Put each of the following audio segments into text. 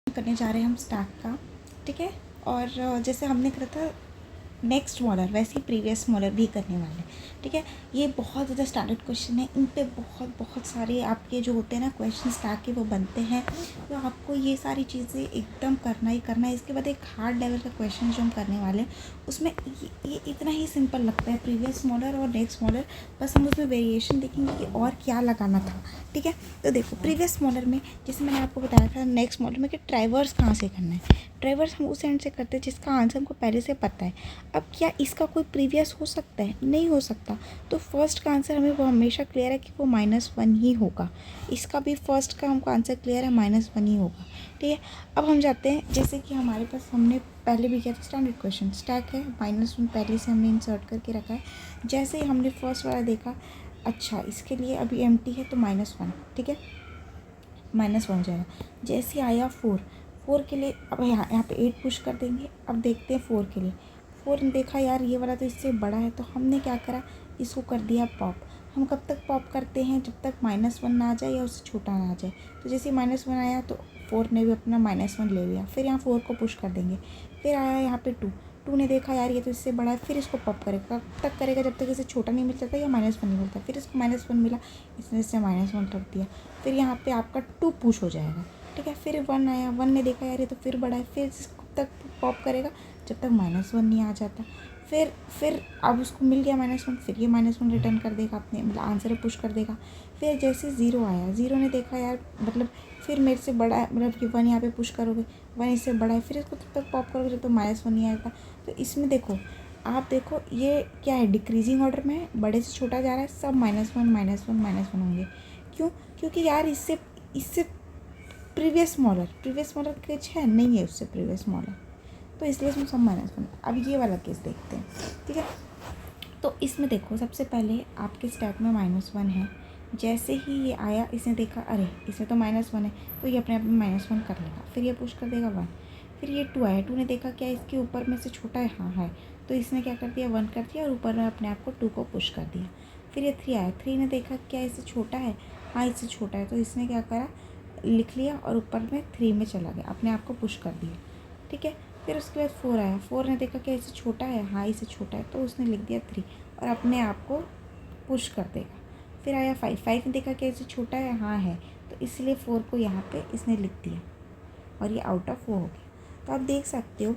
करने जा रहे हैं हम स्टैक का, ठीक है। और जैसे हमने करा था नेक्स्ट मॉडल, वैसे ही प्रीवियस मॉडल भी करने वाले हैं, ठीक है। ये बहुत ज़्यादा स्टैंडर्ड क्वेश्चन है, इन पे बहुत सारे आपके जो होते हैं ना क्वेश्चन स्टैक के वो बनते हैं, तो आपको ये सारी चीज़ें एकदम करना ही करना है। इसके बाद एक हार्ड लेवल का क्वेश्चन जो हम करने वाले हैं उसमें ये इतना ही सिंपल लगता है, प्रीवियस मॉडल और नेक्स्ट मॉडल, बस हम उसमें वेरिएशन देखेंगे कि और क्या लगाना था, ठीक है। तो देखो प्रीवियस मॉडल में जैसे मैंने आपको बताया था नेक्स्ट मॉडल में कि ट्राइवर्स कहाँ से करना है, ट्राइवर्स हम उस एंड से करते हैं जिसका आंसर हमको पहले से पता है। अब क्या इसका कोई प्रीवियस हो सकता है? नहीं हो सकता। तो फर्स्ट का आंसर हमें वो हमेशा क्लियर है कि वो -1 ही होगा। इसका भी फर्स्ट का हमको आंसर क्लियर है, -1 ही होगा, ठीक है। अब हम जाते हैं, जैसे कि हमारे पास हमने पहले भी किया था स्टैंडर्ड क्वेश्चन, स्टैक है, -1 पहले से हमने इंसर्ट करके रखा है। जैसे ही हमने फर्स्ट वाला देखा, अच्छा इसके लिए अभी एम्प्टी है तो -1, ठीक है, -1 हो जाएगा। जैसे आया 4 के लिए, अब यहाँ पे 8 पुश कर देंगे। अब देखते हैं 4 के लिए, 4 ने देखा यार ये वाला तो इससे बड़ा है, तो हमने क्या करा, इसको कर दिया पॉप। हम कब तक पॉप करते हैं, जब तक -1 ना आ जाए या उससे छोटा ना आ जाए। तो जैसे -1 आया तो 4 ने भी अपना -1 ले लिया, फिर यहाँ 4 को पुश कर देंगे। फिर आया यहाँ पे 2 ने देखा यार ये तो इससे बड़ा है, फिर इसको पॉप करेगा। कब तक करेगा, जब तक इसे छोटा नहीं मिल जाता या -1 नहीं मिलता। फिर इसको -1 मिला, इसने इससे -1 रख दिया, फिर यहाँ पे आपका 2 पुश हो जाएगा, ठीक है। फिर 1 आया, 1 ने देखा यार ये तो फिर बड़ा है, फिर इसको तक पॉप करेगा जब तक -1 नहीं आ जाता। फिर अब उसको मिल गया -1, फिर ये -1 रिटर्न कर देगा, अपने मतलब आंसर पुश कर देगा। फिर जैसे 0 आया, 0 ने देखा यार मतलब फिर मेरे से बड़ा है, मतलब कि 1 यहाँ पे पुश करोगे, 1 इससे बड़ा है, फिर इसको तब तक पॉप करोगे जब तक -1 नहीं आएगा। तो इसमें देखो, आप देखो ये क्या है, डिक्रीजिंग ऑर्डर में है, बड़े से छोटा जा रहा है, सब -1 होंगे। क्यों? क्योंकि यार इससे प्रीवियस मॉडल कुछ है नहीं है उससे प्रीवियस मॉडल, तो इसलिए इसमें सब -1। अब ये वाला केस देखते हैं, ठीक है। तो इसमें देखो सबसे पहले आपके स्टैक में -1 है। जैसे ही ये आया, इसने देखा अरे इसमें तो -1 है, तो ये अपने आप में -1 कर लेगा, फिर ये पुश कर देगा 1। फिर ये 2 आया, 2 ने देखा क्या इसके ऊपर में से छोटा है, हाँ है, तो इसने क्या कर दिया 1 कर दिया और ऊपर में अपने आप को 2 को पुश कर दिया। फिर ये 3 आया, 3 ने देखा क्या इससे छोटा है, हाँ इससे छोटा है, तो इसने क्या करा लिख लिया और ऊपर में 3 में चला गया, अपने आप को पुश कर दिया, ठीक है। फिर उसके बाद 4 आया, 4 ने देखा कि इससे छोटा है, हाँ इससे छोटा है, तो उसने लिख दिया 3 और अपने आप को पुश कर देगा। फिर आया 5 ने देखा कि इससे छोटा है, हाँ है, तो इसलिए 4 को यहाँ पे इसने लिख दिया और ये आउट ऑफ 4 हो गया। तो आप देख सकते हो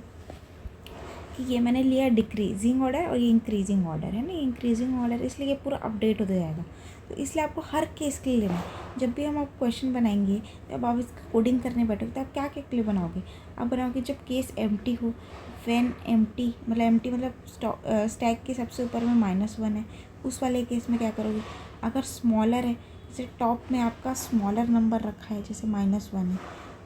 कि ये मैंने लिया डिक्रीजिंग ऑर्डर और ये इंक्रीजिंग ऑर्डर है ना, इंक्रीजिंग ऑर्डर, इसलिए ये पूरा अपडेट होता जाएगा। तो इसलिए आपको हर केस के लिए लेना है। जब भी हम आप क्वेश्चन बनाएंगे, जब आप इसका कोडिंग करने बैठोगे तो आप क्या क्या के लिए बनाओगे, आप बनाओगे जब केस एम्प्टी हो, व्हेन एम्प्टी मतलब स्टैक के सबसे ऊपर में -1 है, उस वाले केस में क्या करोगे। अगर स्मॉलर है, जैसे टॉप में आपका स्मॉलर नंबर रखा है, जैसे -1 है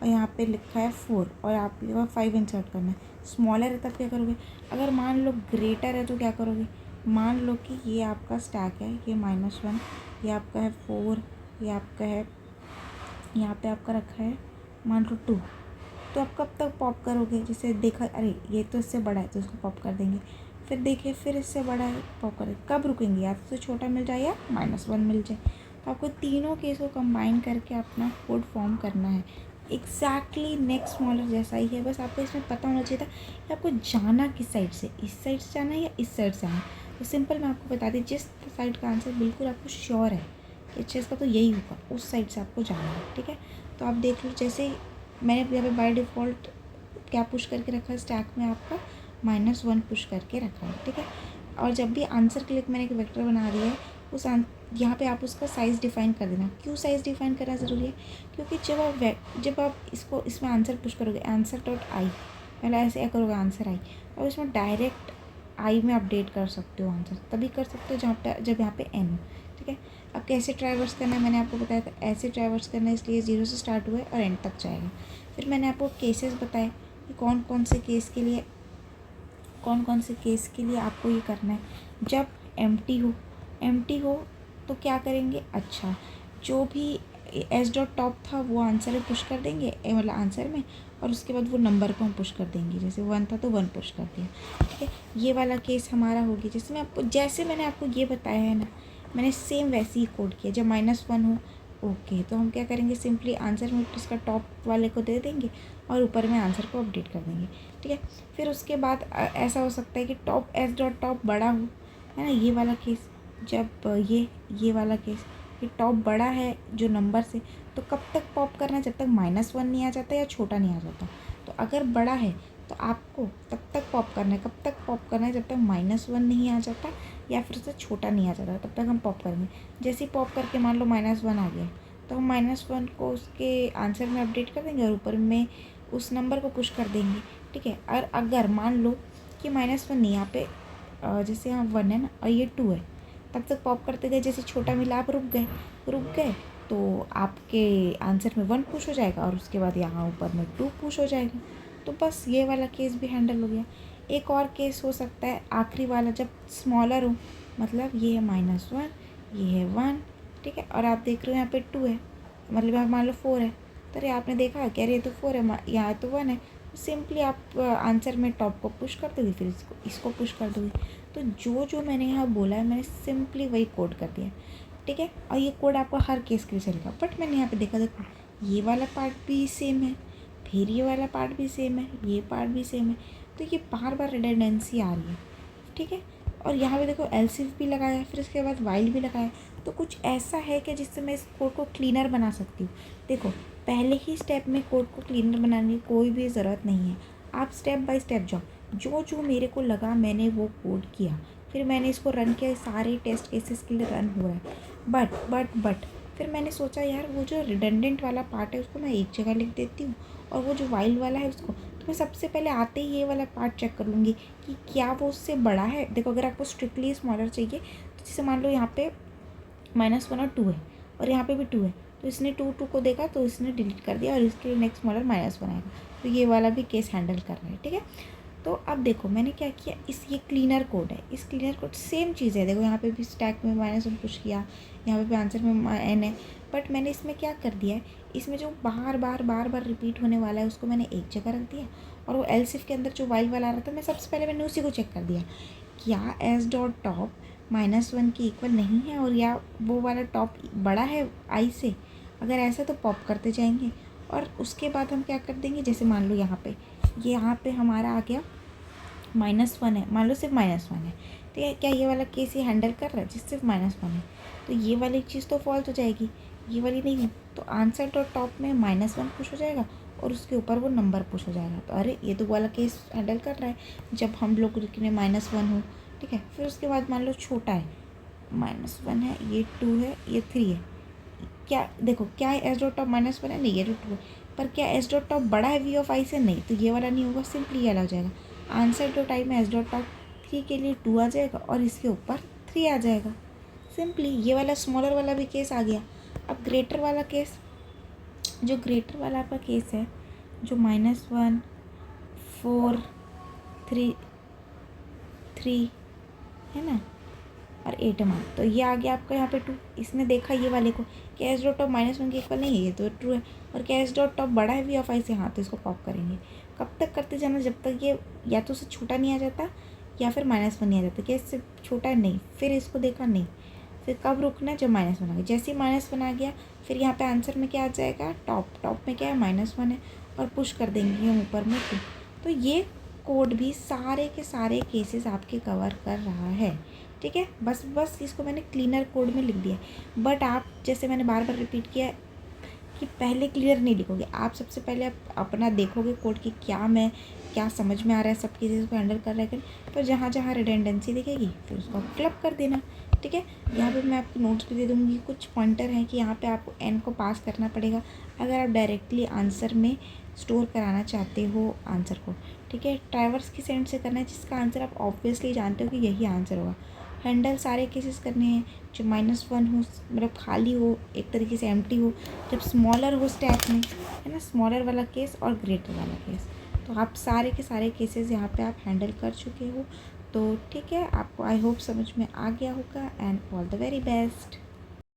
और यहाँ पे लिखा है 4 और आपके 5 इंसर्ट करना है, स्मॉलर है तब क्या करोगे। अगर मान लो ग्रेटर है तो क्या करोगे, मान लो कि ये आपका स्टैक है, ये -1, ये आपका है 4, ये आपका है, यहाँ पे आपका रखा है मान लो 2, तो आप कब तक पॉप करोगे। जैसे देखा अरे ये तो इससे बड़ा है तो इसको पॉप कर देंगे, फिर देखिए फिर इससे बड़ा है पॉप करेंगे, कब रुकेंगे, या तो छोटा मिल जाए या -1 मिल जाए। तो आपको तीनों केस को कंबाइन करके अपना कोड फॉर्म करना है। एग्जैक्टली नेक्स्ट मॉडल जैसा ही है, बस आपको इसमें पता होना चाहिए था कि आपको जाना किस साइड से, इस साइड से जाना है या इस साइड से आना है। तो सिंपल मैं आपको बता दी, जिस साइड का आंसर बिल्कुल आपको श्योर है कि अच्छा इसका तो यही होगा, उस साइड से आपको जाना है, ठीक है। तो आप देख लो, जैसे मैंने यहाँ पे बाय डिफ़ॉल्ट क्या पुश करके रखा है, स्टैक में आपका -1 पुश करके रखा है, ठीक है। और जब भी आंसर के लिए मैंने एक वेक्टर बना दिया है, उस यहाँ पे आप उसका साइज़ डिफ़ाइन कर देना। क्यों साइज़ डिफ़ाइन करना ज़रूरी है, क्योंकि जब आप इसको इसमें आंसर पुश करोगे, आंसर.i, पहले ऐसे क्या करोगे आंसर आई, और इसमें डायरेक्ट आई में अपडेट कर सकते हो आंसर, तभी कर सकते हो जब यहाँ पे n हो, ठीक है। अब कैसे ट्राइवर्स करना है मैंने आपको बताया था, ऐसे ट्राइवर्स करना है, इसलिए 0 से स्टार्ट हुआ है और एंड तक जाएगा। फिर मैंने आपको केसेस बताए कि कौन कौन से केस के लिए आपको ये करना है। जब एम्प्टी हो तो क्या करेंगे, अच्छा जो भी s.top था वो आंसर में पुश कर देंगे, मतलब आंसर में, और उसके बाद वो नंबर को हम पुश कर देंगे। जैसे 1 था तो 1 पुश कर दिया, ठीक है। ये वाला केस हमारा होगी। जैसे मैंने आपको ये बताया है ना, मैंने सेम वैसे ही कोड किया। जब -1 हो ओके, तो हम क्या करेंगे, सिंपली आंसर में इसका टॉप वाले को दे देंगे और ऊपर में आंसर को अपडेट कर देंगे, ठीक है। फिर उसके बाद ऐसा हो सकता है कि टॉप एस डॉट टॉप बड़ा हो, है ना, ये वाला केस। जब ये वाला केस, कि टॉप बड़ा है जो नंबर से, तो कब तक पॉप करना है, जब तक -1 नहीं आ जाता या छोटा नहीं आ जाता। तो अगर बड़ा है तो आपको तब तक पॉप करना है, कब तक पॉप करना है, जब तक -1 नहीं आ जाता या फिर उससे छोटा नहीं आ जाता, तब तक हम पॉप करेंगे। जैसे ही पॉप करके मान लो -1 आ गया, तो हम -1 को उसके आंसर में अपडेट कर देंगे और ऊपर में उस नंबर को पुश कर देंगे, ठीक है। और अगर मान लो कि -1 नहीं, यहाँ पे जैसे यहाँ 1 है ना और ये 2 है, तब तक पॉप करते गए, जैसे छोटा मिला आप रुक गए तो आपके आंसर में 1 पुश हो जाएगा और उसके बाद यहाँ ऊपर में 2 पुश हो जाएगा। तो बस ये वाला केस भी हैंडल हो गया। एक और केस हो सकता है आखिरी वाला, जब स्मॉलर हो, मतलब ये है -1, ये है 1, ठीक है, और आप देख रहे हो यहाँ पे 2 है, मतलब यहाँ मान लो 4 है, तो अरे आपने देखा कह रहे तो 4 है, यहाँ तो 1 है, सिंपली आप आंसर में टॉप को पुश कर दोगे, फिर इसको पुश कर दोगे। तो जो जो मैंने यहाँ बोला है, मैंने सिंपली वही कोड कर दिया, ठीक है। और ये कोड आपको हर केस के लिए चलेगा। बट मैंने यहाँ पे देखो ये वाला पार्ट भी सेम है, फिर ये वाला पार्ट भी सेम है, ये पार्ट भी सेम है, तो ये बार बार रिडंडेंसी आ रही है, ठीक है। और यहाँ पे देखो एल्सिफ भी लगाया, फिर उसके बाद वाइल भी लगाया, तो कुछ ऐसा है कि जिससे मैं इस कोड को क्लीनर बना सकती हूँ। देखो, पहले ही स्टेप में कोड को क्लीनर बनाने की कोई भी ज़रूरत नहीं है, आप स्टेप बाय स्टेप जाओ। जो जो मेरे को लगा मैंने वो कोड किया, फिर मैंने इसको रन किया, सारे टेस्ट केसेस के लिए रन हो रहा है। बट फिर मैंने सोचा यार वो जो रिडंडेंट वाला पार्ट है उसको मैं एक जगह लिख देती हूँ, और वो जो वाइल वाला है उसको, तो मैं सबसे पहले आते ही ये वाला पार्ट चेक कर लूँगी कि क्या वो उससे बड़ा है। देखो, अगर आपको स्ट्रिक्टली स्मॉलर चाहिए, तो जैसे मान लो यहाँ पे -1 और 2 है और यहाँ पे भी 2 है, तो इसने 2 को देखा तो इसने डिलीट कर दिया और इसके लिए नेक्स्ट स्मॉलर -1 आएगा, तो ये वाला भी केस हैंडल कर रहा है, ठीक है। तो अब देखो मैंने क्या किया, ये क्लीनर कोड है, इस क्लीनर कोड सेम चीज़ है। देखो यहाँ पे भी स्टैक में -1 पुश किया, यहाँ पे भी आंसर में n है, बट मैंने इसमें क्या कर दिया है, इसमें जो बार बार रिपीट होने वाला है उसको मैंने एक जगह रख दिया, और वो एल्सिफ के अंदर जो वाइल वाला आ रहा था, मैं सबसे पहले मैंने उसी को चेक कर दिया, क्या एस डॉट टॉप -1 के इक्वल नहीं है, और या वो वाला टॉप बड़ा है आई से। अगर ऐसा तो पॉप करते जाएंगे, और उसके बाद हम क्या कर देंगे, जैसे मान लो यहाँ पे हमारा आ गया -1 है, मान लो सिर्फ -1 है, ठीक है। क्या ये वाला केस ये हैंडल कर रहा है जिस सिर्फ -1 है, तो ये वाली चीज़ तो फॉल्स हो जाएगी, ये वाली नहीं है, तो आंसर तो टॉप में -1 पुश हो जाएगा और उसके ऊपर वो नंबर पुश हो जाएगा। तो अरे ये तो वाला केस हैंडल कर रहा है जब हम लोग में -1 हो, ठीक है। फिर उसके बाद मान लो छोटा है, -1 है, ये 2 है, ये 3 है, क्या देखो क्या एस डॉट टॉप -1 है, नहीं ये 2 है, पर क्या एस डॉट टॉप बड़ा है वी ऑफ आई से, नहीं, तो ये वाला नहीं होगा, सिंपली ये अलग जाएगा। आंसर तो टाइप में एस डॉट टॉप 3 के लिए 2 आ जाएगा और इसके ऊपर 3 आ जाएगा, सिंपली ये वाला स्मॉलर वाला भी केस आ गया। अब ग्रेटर वाला केस, जो ग्रेटर वाला आपका केस है, जो -1 4 3 है ना, और 8 मान, तो ये आ गया आपका यहाँ पे 2। इसने देखा ये वाले को कि एस डॉट टॉप -1 के इक्वल नहीं है, ये तो ट्रू है, और क्या एस डॉट टॉप बड़ा है वी ऑफ आई से, हाँ, तो इसको पॉप करेंगे। कब तक करते जाना, जब तक ये या तो उससे छोटा नहीं आ जाता या फिर -1 नहीं आ जाता। क्या इससे छोटा है, नहीं, फिर इसको देखा, नहीं, फिर कब रुकना है, जब -1 आ गया। जैसे ही -1 आ गया, फिर यहाँ पे आंसर में क्या आ जाएगा, टॉप में क्या है, -1 है, और पुश कर देंगे हम ऊपर में 2। तो ये कोड भी सारे के सारे केसेस आपके कवर कर रहा है, ठीक है। बस इसको मैंने क्लीनर कोड में लिख दिया। बट आप, जैसे मैंने बार बार रिपीट किया कि पहले क्लियर नहीं लिखोगे, आप सबसे पहले आप अपना देखोगे कोड की क्या समझ में आ रहा है, सब चीज़ों को हैंडल कर रहा है, तो जहाँ जहाँ रिडंडेंसी दिखेगी फिर उसको आप क्लब कर देना, ठीक है। यहाँ पे मैं आपको नोट्स भी दे दूँगी, कुछ पॉइंटर हैं कि यहाँ पे आपको n को पास करना पड़ेगा अगर आप डायरेक्टली आंसर में स्टोर कराना चाहते हो आंसर को, ठीक है। ट्राइवर्स की सेंड से करना है जिसका आंसर आप ऑब्वियसली जानते हो कि यही आंसर होगा। हैंडल सारे केसेस करने हैं, जो -1 हो, मतलब खाली हो, एक तरीके से एम्प्टी हो, जब स्मॉलर हो स्टैक में, है ना, स्मॉलर वाला केस और ग्रेटर वाला केस, तो आप सारे के सारे केसेस यहाँ पे आप हैंडल कर चुके हो। तो ठीक है, आपको आई होप समझ में आ गया होगा, and all the very best.